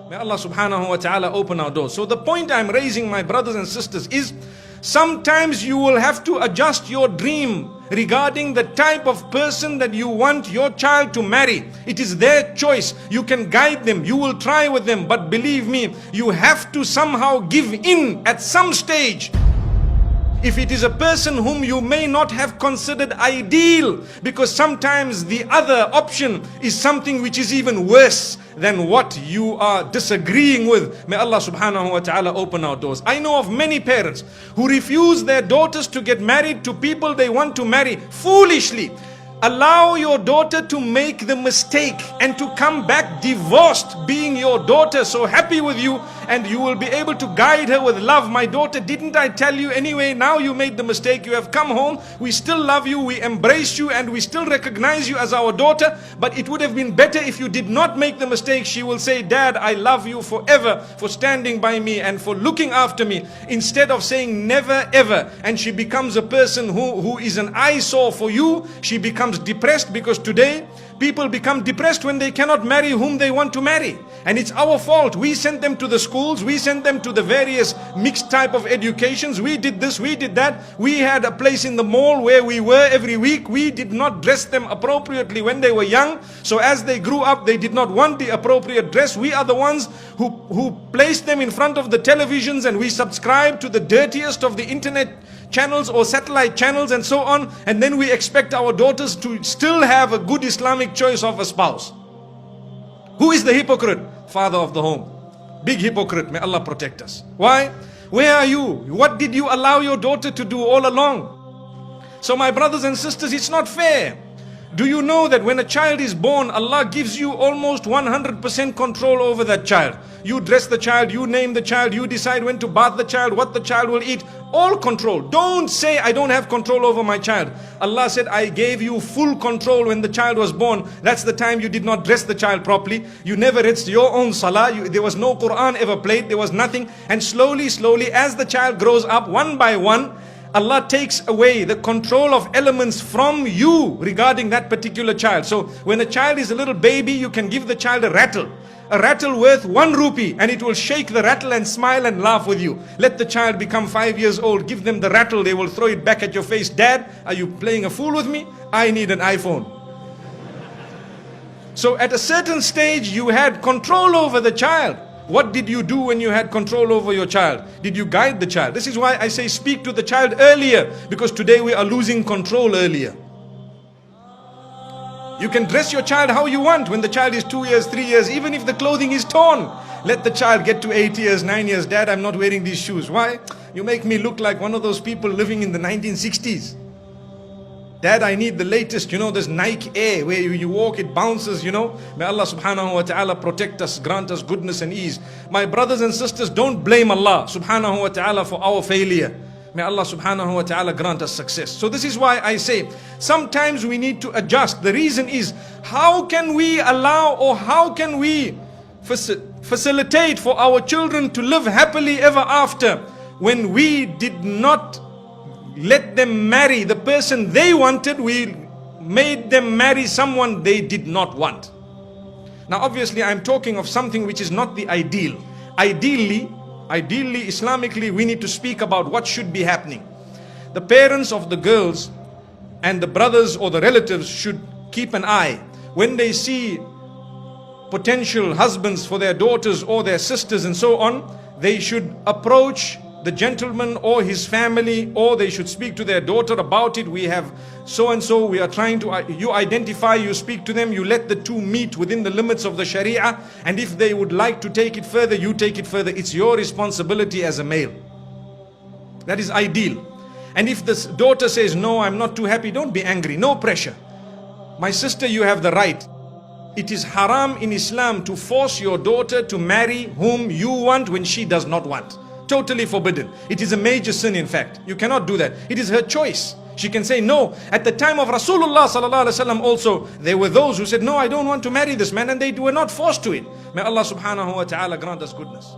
May Allah subhanahu wa ta'ala open our doors. So the point I'm raising, my brothers and sisters, is sometimes you will have to adjust your dream regarding the type of person that you want your child to marry. It is their choice. You can guide them, you will try with them, but believe me, you have to somehow give in at some stage. If it is a person whom you may not have considered ideal, because sometimes the other option is something which is even worse than what you are disagreeing with. May Allah subhanahu wa ta'ala open our doors. I know of many parents who refuse their daughters to get married to people they want to marry foolishly. Allow your daughter to make the mistake and to come back divorced, being your daughter so happy with you, and you will be able to guide her with love. My daughter, didn't I tell you anyway? Now you made the mistake, you have come home, we still love you, we embrace you, and we still recognize you as our daughter, but it would have been better if you did not make the mistake. She will say, Dad, I love you forever for standing by me and for looking after me, instead of saying never ever. And she becomes a person who is an eyesore for you. She becomes depressed, because today people become depressed when they cannot marry whom they want to marry, and it's our fault. We sent them to the schools, we sent them to the various mixed type of educations, we did this, we did that, we had a place in the mall where we were every week, we did not dress them appropriately when they were young, so as they grew up they did not want the appropriate dress. We are the ones who placed them in front of the televisions, and we subscribe to the dirtiest of the internet channels or satellite channels and so on, and then we expect our daughters to still have a good Islamic choice of a spouse. Who is the hypocrite? Father of the home. Big hypocrite. May Allah protect us. Why? Where are you? What did you allow your daughter to do all along? So my brothers and sisters, it's not fair. Do you know that when a child is born, Allah gives you almost 100% control over that child? You dress the child, you name the child, you decide when to bath the child, what the child will eat, all control. Don't say, I don't have control over my child. Allah said, I gave you full control when the child was born. That's the time you did not dress the child properly. You never read your own salah. There was no Quran ever played. There was nothing. And slowly, as the child grows up, one by one, Allah takes away the control of elements from you regarding that particular child. So when a child is a little baby, you can give the child a rattle worth 1 rupee, and it will shake the rattle and smile and laugh with you. Let the child become 5 years old, give them the rattle, they will throw it back at your face. Dad, are you playing a fool with me? I need an iPhone. So at a certain stage you had control over the child. What did you do when you had control over your child? Did you guide the child? This is why I say speak to the child earlier, because today we are losing control earlier. You can dress your child how you want when the child is 2 years, 3 years, even if the clothing is torn. Let the child get to 8 years, 9 years. Dad, I'm not wearing these shoes. Why? You make me look like one of those people living in the 1960s. Dad, I need the latest, this Nike Air, where you walk, it bounces, May Allah subhanahu wa ta'ala protect us, grant us goodness and ease. My brothers and sisters, don't blame Allah subhanahu wa ta'ala for our failure. May Allah subhanahu wa ta'ala grant us success. So this is why I say, sometimes we need to adjust. The reason is, how can we allow, or how can we facilitate for our children to live happily ever after, when we did not let them marry the person they wanted, we made them marry someone they did not want. Now obviously I'm talking of something which is not the ideal. Ideally, Islamically, we need to speak about what should be happening. The parents of the girls and the brothers or the relatives should keep an eye. When they see potential husbands for their daughters or their sisters and so on, they should approach the gentleman or his family, or they should speak to their daughter about it. We have so and so, we are trying to, you identify, you speak to them, you let the two meet within the limits of the Sharia, and if they would like to take it further, you take it further. It's your responsibility as a male. That is ideal. And if the daughter says, no, I'm not too happy, don't be angry, no pressure. My sister, you have the right. It is haram in Islam to force your daughter to marry whom you want when she does not want. Totally forbidden. It is a major sin, in fact. You cannot do that. It is her choice. She can say no. At the time of Rasulullah sallallahu alaihi wasallam also, there were those who said, no, I don't want to marry this man, and they were not forced to it. May Allah subhanahu wa ta'ala grant us goodness.